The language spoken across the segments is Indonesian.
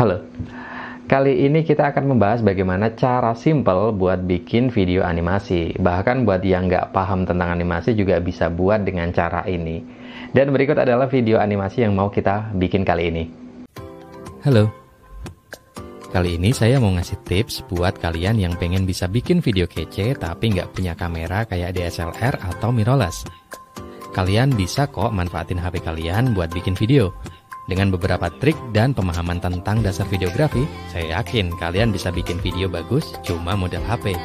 Halo, kali ini kita akan membahas bagaimana cara simple buat bikin video animasi. Bahkan buat yang nggak paham tentang animasi juga bisa buat dengan cara ini. Dan berikut adalah video animasi yang mau kita bikin kali ini. Halo, kali ini saya mau ngasih tips buat kalian yang pengen bisa bikin video kece tapi nggak punya kamera kayak DSLR atau mirrorless. Kalian bisa kok manfaatin HP kalian buat bikin video. Dengan beberapa trik dan pemahaman tentang dasar videografi, saya yakin kalian bisa bikin video bagus cuma modal HP.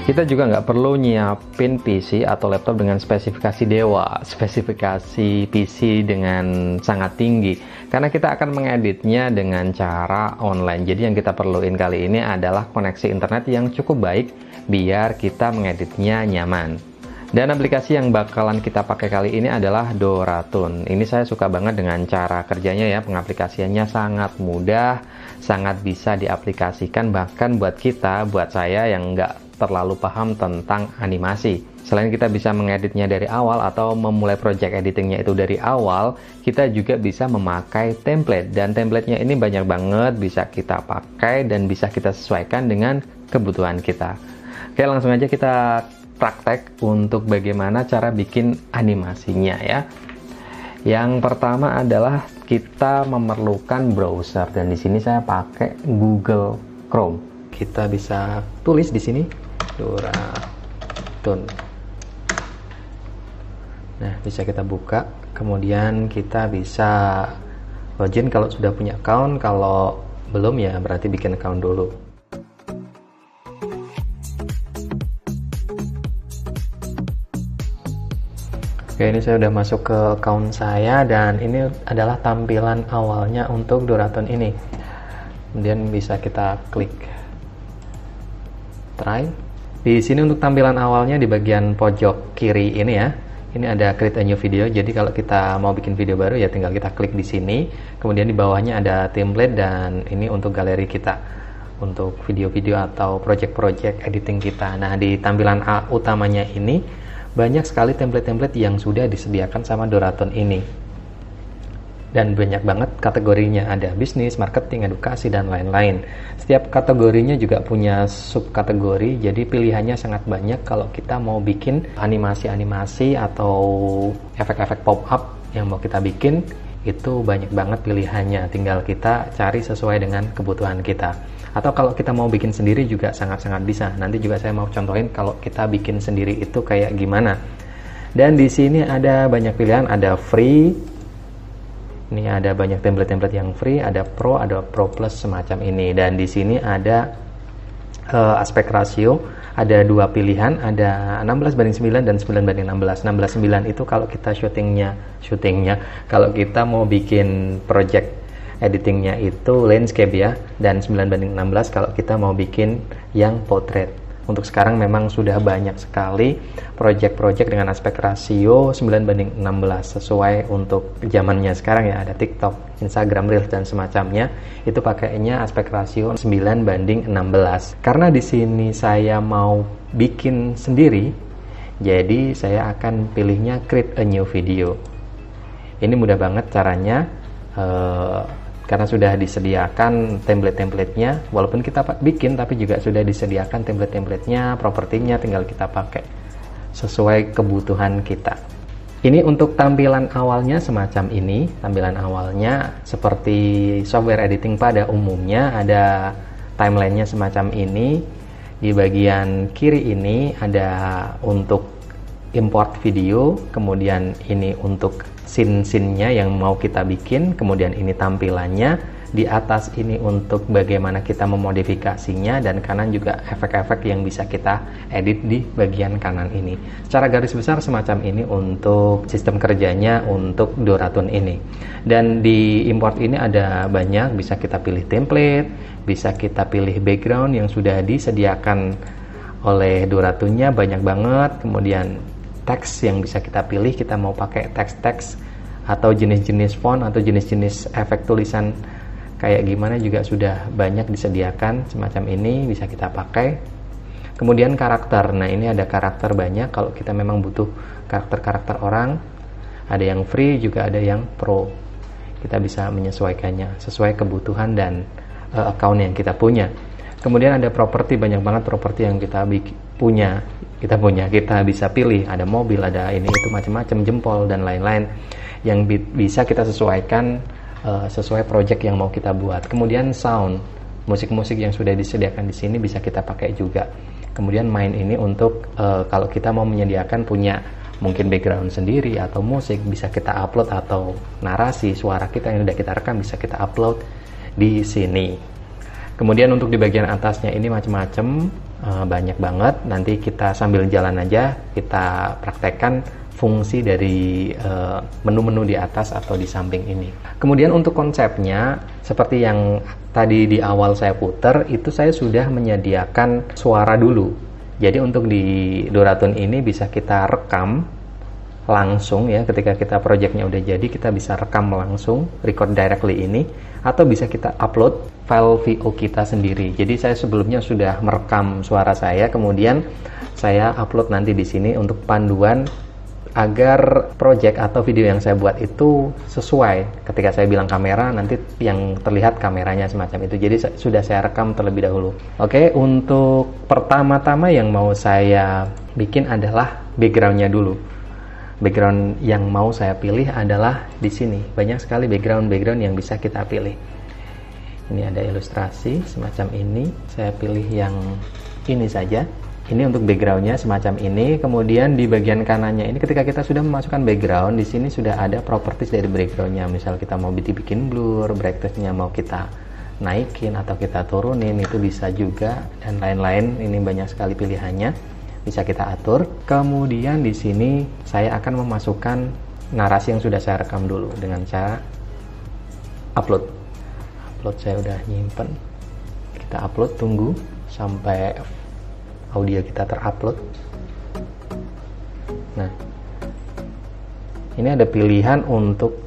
Kita juga nggak perlu nyiapin PC atau laptop dengan spesifikasi dewa, spesifikasi PC dengan sangat tinggi. Karena kita akan mengeditnya dengan cara online. Jadi yang kita perluin kali ini adalah koneksi internet yang cukup baik biar kita mengeditnya nyaman. Dan aplikasi yang bakalan kita pakai kali ini adalah Doratun. Ini saya suka banget dengan cara kerjanya ya, pengaplikasiannya sangat mudah, sangat bisa diaplikasikan bahkan buat saya yang nggak terlalu paham tentang animasi. Selain kita bisa mengeditnya dari awal atau memulai project editingnya itu dari awal, kita juga bisa memakai template. Dan templatenya ini banyak banget bisa kita pakai dan bisa kita sesuaikan dengan kebutuhan kita. Oke, langsung aja kita praktek untuk bagaimana cara bikin animasinya ya. Yang pertama adalah kita memerlukan browser dan di sini saya pakai Google Chrome. Kita bisa tulis di sini Doratun. Nah, bisa kita buka. Kemudian kita bisa login kalau sudah punya account. Kalau belum ya berarti bikin account dulu. Oke, ini saya udah masuk ke account saya dan ini adalah tampilan awalnya untuk Doratun ini. Kemudian bisa kita klik try. Di sini untuk tampilan awalnya di bagian pojok kiri ini ya. Ini ada create a new video. Jadi kalau kita mau bikin video baru ya tinggal kita klik di sini. Kemudian di bawahnya ada template dan ini untuk galeri kita. Untuk video-video atau project-project editing kita. Nah, di tampilan utamanya ini banyak sekali template-template yang sudah disediakan sama Doratun ini. Dan banyak banget kategorinya, ada bisnis, marketing, edukasi, dan lain-lain. Setiap kategorinya juga punya subkategori, jadi pilihannya sangat banyak kalau kita mau bikin animasi-animasi atau efek-efek pop-up yang mau kita bikin, itu banyak banget pilihannya, tinggal kita cari sesuai dengan kebutuhan kita. Atau kalau kita mau bikin sendiri juga sangat-sangat bisa. Nanti juga saya mau contohin kalau kita bikin sendiri itu kayak gimana. Dan di sini ada banyak pilihan, ada free. Ini ada banyak template-template yang free, ada Pro Plus semacam ini. Dan di sini ada aspek rasio, ada dua pilihan, ada 16:9 dan 9:16. 16:9 itu kalau kita syutingnya, kalau kita mau bikin project editingnya itu landscape ya, dan 9:16 kalau kita mau bikin yang portrait. Untuk sekarang memang sudah banyak sekali project-project dengan aspek rasio 9:16 sesuai untuk zamannya sekarang ya, ada TikTok, Instagram Reels dan semacamnya. Itu pakainya aspek rasio 9:16. Karena di sini saya mau bikin sendiri, jadi saya akan pilihnya create a new video. Ini mudah banget caranya. Karena sudah disediakan template-templatenya, walaupun kita bikin tapi juga sudah disediakan template-templatenya, propertinya tinggal kita pakai sesuai kebutuhan kita. Ini untuk tampilan awalnya semacam ini. Tampilan awalnya seperti software editing pada umumnya, ada timelinenya semacam ini. Di bagian kiri ini ada untuk import video, kemudian ini untuk scene-nya yang mau kita bikin, kemudian ini tampilannya, di atas ini untuk bagaimana kita memodifikasinya, dan kanan juga efek-efek yang bisa kita edit di bagian kanan ini. Secara garis besar semacam ini untuk sistem kerjanya untuk Doratun ini. Dan di import ini ada banyak, bisa kita pilih template, bisa kita pilih background yang sudah disediakan oleh Doratunnya, banyak banget. Kemudian teks yang bisa kita pilih, kita mau pakai teks-teks atau jenis-jenis font atau jenis-jenis efek tulisan kayak gimana juga sudah banyak disediakan semacam ini, bisa kita pakai. Kemudian karakter, nah ini ada karakter banyak kalau kita memang butuh karakter-karakter orang Ada yang free, juga ada yang pro. Kita bisa menyesuaikannya sesuai kebutuhan dan account yang kita punya. Kemudian ada properti, banyak banget properti yang kita punya. Kita bisa pilih, ada mobil, ada ini itu macam-macam, jempol dan lain-lain yang bisa kita sesuaikan sesuai project yang mau kita buat. Kemudian sound, musik-musik yang sudah disediakan di sini bisa kita pakai juga. Kemudian main ini untuk kalau kita mau menyediakan punya mungkin background sendiri atau musik, bisa kita upload, atau narasi suara kita yang sudah kita rekam bisa kita upload di sini. Kemudian untuk di bagian atasnya ini macam-macam, banyak banget. Nanti kita sambil jalan aja kita praktekkan fungsi dari menu-menu di atas atau di samping ini. Kemudian untuk konsepnya, seperti yang tadi di awal saya putar, itu saya sudah menyediakan suara dulu. Jadi untuk di Duratune ini bisa kita rekam langsung ya, ketika kita projectnya udah jadi kita bisa rekam langsung, record directly ini, atau bisa kita upload file VO kita sendiri. Jadi saya sebelumnya sudah merekam suara saya, kemudian saya upload nanti di sini untuk panduan agar project atau video yang saya buat itu sesuai. Ketika saya bilang kamera, nanti yang terlihat kameranya semacam itu. Jadi sudah saya rekam terlebih dahulu. Oke, untuk pertama-tama yang mau saya bikin adalah backgroundnya dulu. Background yang mau saya pilih adalah di sini. Banyak sekali background yang bisa kita pilih. Ini ada ilustrasi semacam ini. Saya pilih yang ini saja. Ini untuk backgroundnya semacam ini. Kemudian di bagian kanannya ini, ketika kita sudah memasukkan background, di sini sudah ada properties dari backgroundnya. Misal kita mau dibikin blur, brightness-nya mau kita naikin atau kita turunin, itu bisa juga, dan lain-lain. Ini banyak sekali pilihannya, bisa kita atur. Kemudian di sini saya akan memasukkan narasi yang sudah saya rekam dulu dengan cara upload. Saya udah nyimpen. Kita upload, tunggu sampai audio kita terupload. Nah, ini ada pilihan untuk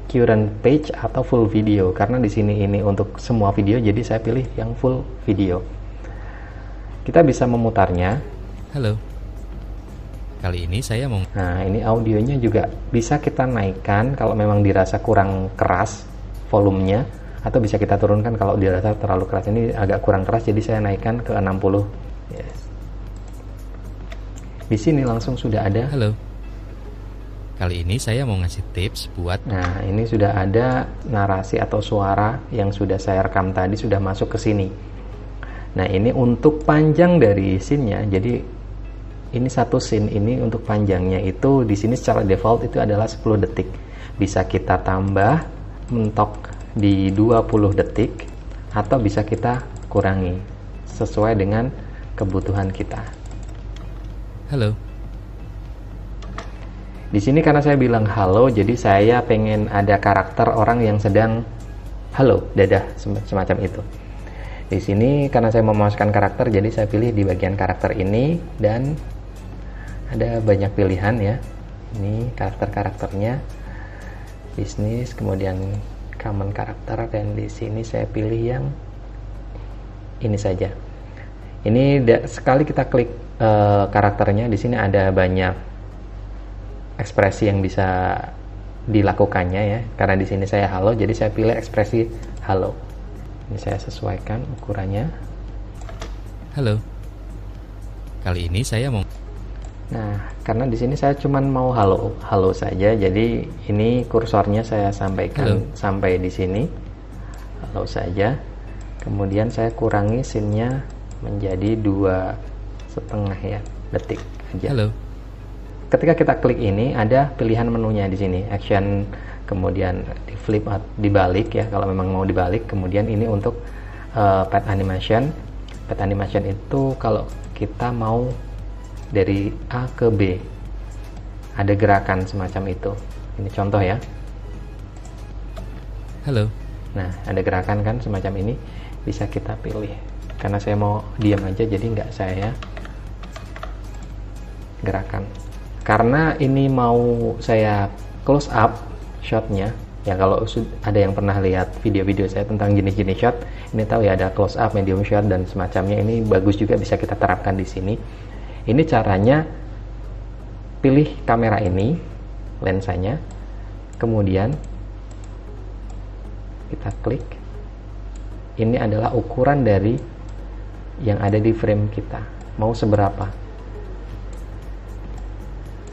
current page atau full video, karena di sini ini untuk semua video, jadi saya pilih yang full video. Kita bisa memutarnya. Halo. Kali ini saya mau... Nah, ini audionya juga bisa kita naikkan kalau memang dirasa kurang keras volumenya, atau bisa kita turunkan kalau dirasa terlalu keras. Ini agak kurang keras, jadi saya naikkan ke 60. Yes. Di sini langsung sudah ada. Halo. Kali ini saya mau ngasih tips buat... Nah, ini sudah ada narasi atau suara yang sudah saya rekam tadi, sudah masuk ke sini. Nah, ini untuk panjang dari scene-nya. Jadi ini satu scene ini untuk panjangnya itu di sini secara default itu adalah 10 detik. Bisa kita tambah mentok di 20 detik atau bisa kita kurangi sesuai dengan kebutuhan kita. Halo. Di sini karena saya bilang halo, jadi saya pengen ada karakter orang yang sedang halo, dadah, semacam itu. Di sini karena saya memasukkan karakter, jadi saya pilih di bagian karakter ini, dan ada banyak pilihan ya. Ini karakter-karakternya, bisnis, kemudian common karakter, dan di sini saya pilih yang ini saja. Ini sekali kita klik karakternya, di sini ada banyak ekspresi yang bisa dilakukannya ya. Karena di sini saya halo, jadi saya pilih ekspresi halo. Ini saya sesuaikan ukurannya. Halo. Kali ini saya mau... Nah, karena di sini saya cuman mau halo saja, jadi ini kursornya saya sampaikan sampai di sini. Halo saja. Kemudian saya kurangi scene-nya menjadi 2,5 ya, detik aja. Halo. Ketika kita klik ini, ada pilihan menunya di sini, action, kemudian di flip dibalik ya, kalau memang mau dibalik. Kemudian ini untuk pet animation. Pet animation itu kalau kita mau dari A ke B, ada gerakan semacam itu. Ini contoh ya. Halo. Nah, ada gerakan kan semacam ini, bisa kita pilih. Karena saya mau diam aja, jadi nggak saya gerakan. Karena ini mau saya close up shotnya, ya kalau ada yang pernah lihat video-video saya tentang jenis-jenis shot, ini tahu ya ada close up, medium shot, dan semacamnya. Ini bagus juga, bisa kita terapkan di sini. Ini caranya, pilih kamera ini, lensanya, kemudian kita klik. Ini adalah ukuran dari yang ada di frame kita, mau seberapa.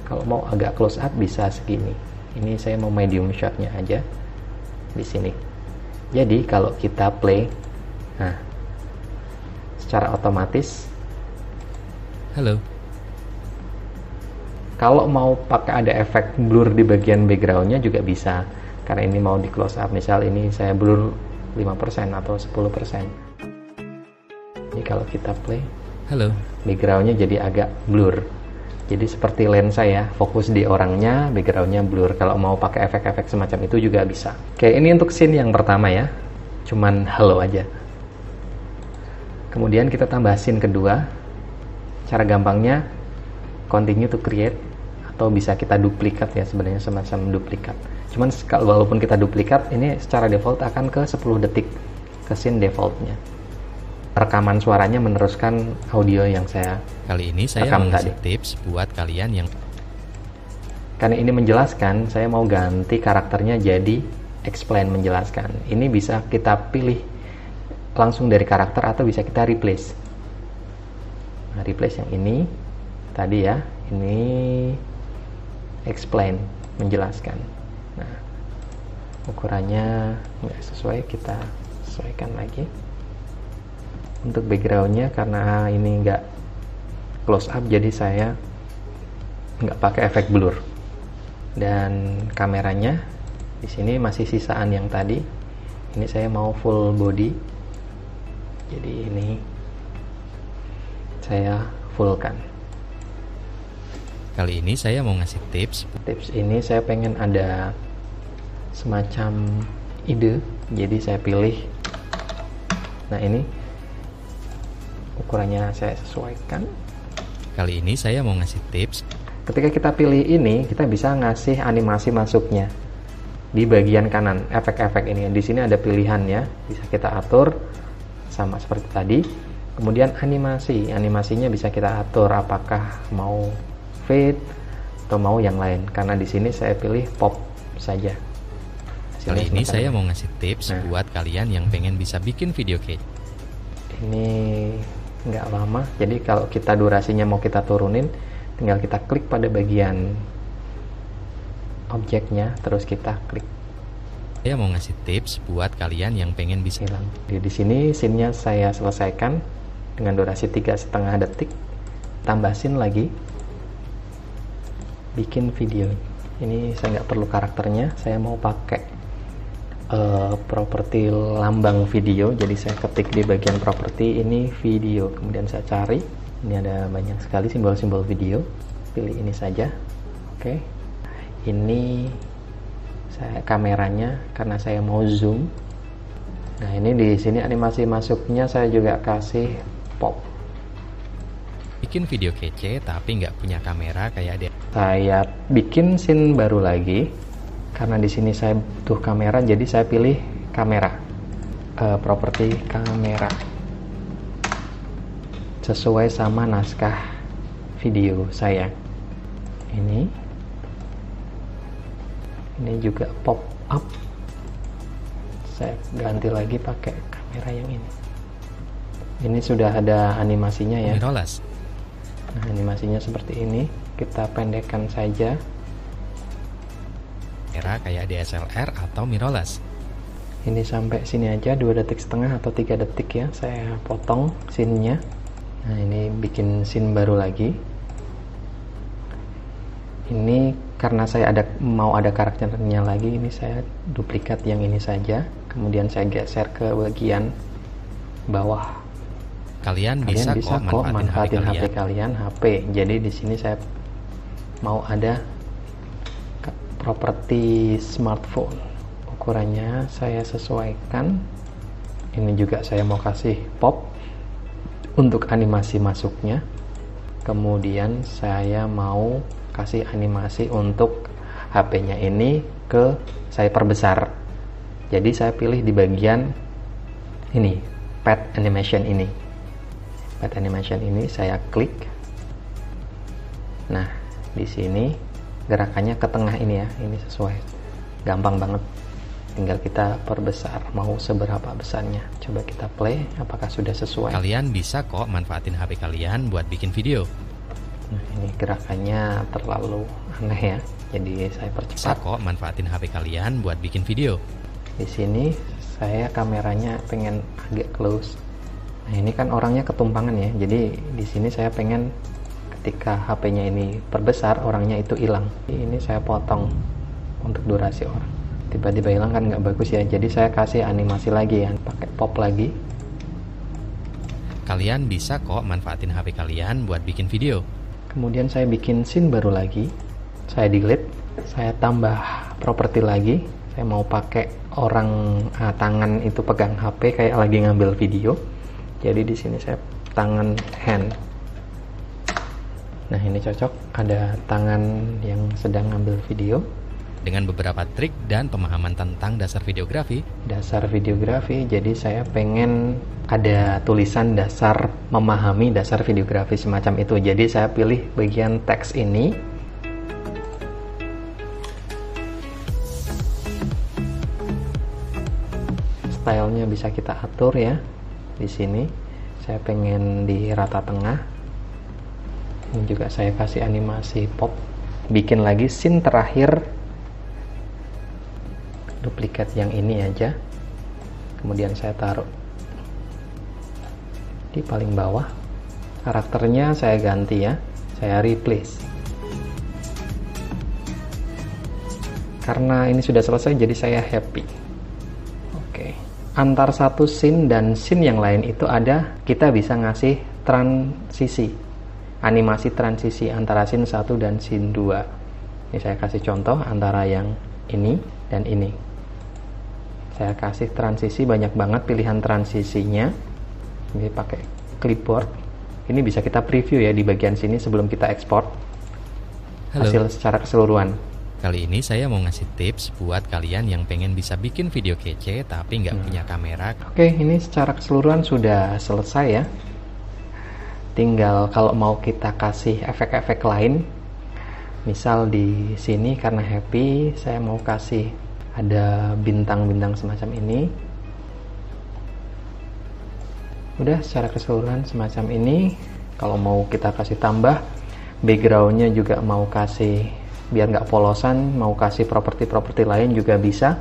Kalau mau agak close up bisa segini. Ini saya mau medium shotnya aja di sini. Jadi kalau kita play, nah secara otomatis, Halo. kalau mau pakai ada efek blur di bagian backgroundnya juga bisa. Karena ini mau di close up, misal ini saya blur 5% atau 10%. Ini kalau kita play, Halo. backgroundnya jadi agak blur. Jadi seperti lensa ya, fokus di orangnya, backgroundnya blur. Kalau mau pakai efek-efek semacam itu juga bisa. Oke, ini untuk scene yang pertama ya, cuman halo aja. Kemudian kita tambah scene kedua. Cara gampangnya continue to create, atau bisa kita duplikat ya, sebenarnya semacam duplikat. Cuman walaupun kita duplikat, ini secara default akan ke 10 detik ke scene defaultnya. Rekaman suaranya meneruskan audio yang saya Kali ini saya rekam mau ngasih tadi. tips buat kalian yang Karena ini menjelaskan, saya mau ganti karakternya jadi explain, menjelaskan. Ini bisa kita pilih langsung dari karakter atau bisa kita replace. Nah, replace yang ini tadi ya, ini explain, menjelaskan. Nah, ukurannya nggak sesuai, kita sesuaikan lagi. Untuk backgroundnya, karena ini nggak close up, jadi saya nggak pakai efek blur. Dan kameranya di sini masih sisaan yang tadi. Ini saya mau full body, jadi ini saya fullkan. Kali ini saya mau ngasih tips. Tips ini saya pengen ada semacam ide, jadi saya pilih. Nah, ini ukurannya saya sesuaikan. Kali ini saya mau ngasih tips. Ketika kita pilih ini, kita bisa ngasih animasi masuknya di bagian kanan, efek-efek ini. Di sini ada pilihannya, bisa kita atur sama seperti tadi. Kemudian animasinya bisa kita atur apakah mau fade atau mau yang lain. Karena di sini saya pilih pop saja. Kali ini saya mau ngasih tips buat kalian yang pengen bisa bikin video kece. Ini nggak lama, jadi kalau kita durasinya mau kita turunin, tinggal kita klik pada bagian objeknya, terus kita klik. Saya mau ngasih tips buat kalian yang pengen bisa Hilang. Di sini scene-nya saya selesaikan dengan durasi 3,5 detik. Tambah scene lagi, bikin video. Ini saya nggak perlu karakternya, saya mau pakai properti lambang video. Jadi saya ketik di bagian properti ini video, kemudian saya cari. Ini ada banyak sekali simbol-simbol video. Pilih ini saja. Oke. Ini saya kameranya karena saya mau zoom. Nah, ini di sini animasi masuknya saya juga kasih pop. bikin video kece tapi nggak punya kamera kayak dia. Saya bikin scene baru lagi. Karena di sini saya butuh kamera, jadi saya pilih kamera, properti kamera, sesuai sama naskah video saya. Ini juga pop up. Saya ganti lagi pakai kamera yang ini. Ini sudah ada animasinya ya. Mirrorless. Nah, animasinya seperti ini. Kita pendekkan saja. Kamera kayak DSLR atau mirrorless. Ini sampai sini aja, 2,5 detik atau 3 detik ya. Saya potong scene-nya. Nah, ini bikin scene baru lagi. Ini karena saya mau ada karakternya lagi, ini saya duplikat yang ini saja. Kemudian saya geser ke bagian bawah. Kalian bisa kok manfaatin HP kalian, HP. Jadi di sini saya mau ada properti smartphone. Ukurannya saya sesuaikan. Ini juga saya mau kasih pop untuk animasi masuknya. Kemudian saya mau kasih animasi untuk HP-nya ini saya perbesar. Jadi saya pilih di bagian ini, pad animation ini. Pad animation ini saya klik. Nah, di sini gerakannya ke tengah ini ya, ini sesuai, gampang banget, tinggal kita perbesar mau seberapa besarnya. Coba kita play, apakah sudah sesuai. Kalian bisa kok manfaatin HP kalian buat bikin video. Nah, ini gerakannya terlalu aneh ya, jadi saya percepat. Bisa kok manfaatin HP kalian buat bikin video. Di sini saya kameranya pengen agak close. Nah, ini kan orangnya ketumpangan ya, jadi di sini saya pengen ketika HP-nya ini perbesar, orangnya itu hilang. Ini saya potong untuk durasi orang. Tiba-tiba hilang kan nggak bagus ya, jadi saya kasih animasi lagi ya, pakai pop lagi. Kalian bisa kok manfaatin HP kalian buat bikin video. Kemudian saya bikin scene baru lagi, saya delete, saya tambah properti lagi. Saya mau pakai orang tangan itu pegang HP kayak lagi ngambil video. Jadi di sini saya tangan hand. Nah, ini cocok, ada tangan yang sedang ngambil video. Dengan beberapa trik dan pemahaman tentang dasar videografi. Dasar videografi, jadi saya pengen ada tulisan dasar memahami dasar videografi semacam itu. Jadi saya pilih bagian teks ini. Stylenya bisa kita atur ya. Di sini saya pengen di rata tengah. Ini juga saya kasih animasi pop. Bikin lagi scene terakhir. Duplikat yang ini aja, kemudian saya taruh di paling bawah. Karakternya saya ganti ya, saya replace. Karena ini sudah selesai, jadi saya happy. Oke, antar satu scene dan scene yang lain itu ada, kita bisa ngasih transisi, animasi transisi antara scene 1 dan scene 2. Ini saya kasih contoh antara yang ini dan ini. Saya kasih transisi, banyak banget pilihan transisinya. Ini pakai clipboard. Ini bisa kita preview ya di bagian sini sebelum kita ekspor hasil secara keseluruhan. Kali ini saya mau ngasih tips buat kalian yang pengen bisa bikin video kece tapi nggak punya kamera. Oke, ini secara keseluruhan sudah selesai ya. Tinggal kalau mau kita kasih efek-efek lain. Misal di sini karena happy, saya mau kasih ada bintang-bintang semacam ini. Udah secara keseluruhan semacam ini. Kalau mau kita kasih tambah, backgroundnya juga mau kasih biar nggak polosan, mau kasih properti-properti lain juga bisa.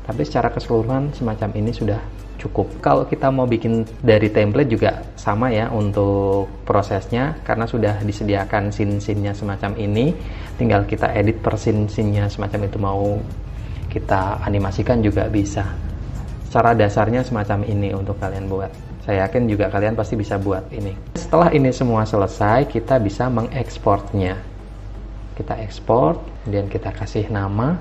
Tapi secara keseluruhan semacam ini sudah cukup. Kalau kita mau bikin dari template juga sama ya untuk prosesnya, karena sudah disediakan scene-scene-nya semacam ini. Tinggal kita edit per scene-scene-nya semacam itu, mau kita animasikan juga bisa. Cara dasarnya semacam ini untuk kalian buat. Saya yakin juga kalian pasti bisa buat ini. Setelah ini semua selesai, kita bisa mengekspornya. Kita ekspor, kemudian kita kasih nama.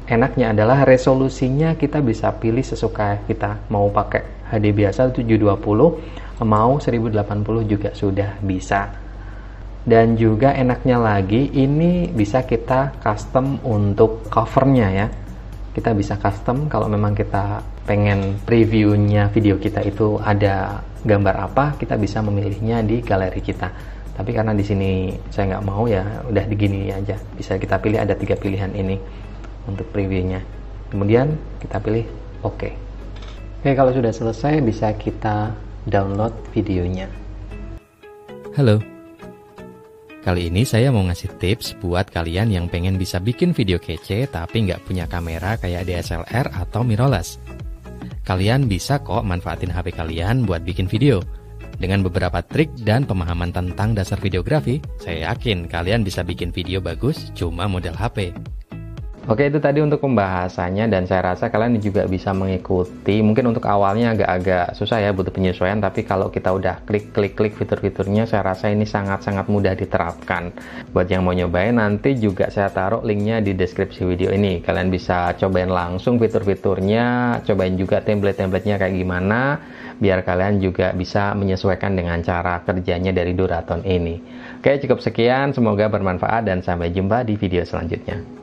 Enaknya adalah resolusinya kita bisa pilih sesuka kita. Mau pakai HD biasa 720, mau 1080 juga sudah bisa. Dan juga enaknya lagi, ini bisa kita custom untuk covernya ya. Kita bisa custom kalau memang kita pengen previewnya video kita itu ada gambar apa, kita bisa memilihnya di galeri kita. Tapi karena di sini saya nggak mau ya, udah digini aja. Bisa kita pilih, ada 3 pilihan ini untuk previewnya. Kemudian kita pilih OK. Oke, kalau sudah selesai bisa kita download videonya. Halo. Kali ini saya mau ngasih tips buat kalian yang pengen bisa bikin video kece tapi nggak punya kamera kayak DSLR atau mirrorless. Kalian bisa kok manfaatin HP kalian buat bikin video. Dengan beberapa trik dan pemahaman tentang dasar videografi, saya yakin kalian bisa bikin video bagus cuma modal HP. Oke, itu tadi untuk pembahasannya, dan saya rasa kalian juga bisa mengikuti. Mungkin untuk awalnya agak-agak susah ya, butuh penyesuaian, tapi kalau kita udah klik fitur-fiturnya, saya rasa ini sangat-sangat mudah diterapkan. Buat yang mau nyobain, nanti juga saya taruh linknya di deskripsi video ini. Kalian bisa cobain langsung fitur-fiturnya, cobain juga template-templatenya kayak gimana, biar kalian juga bisa menyesuaikan dengan cara kerjanya dari Duraton ini. Oke, cukup sekian, semoga bermanfaat dan sampai jumpa di video selanjutnya.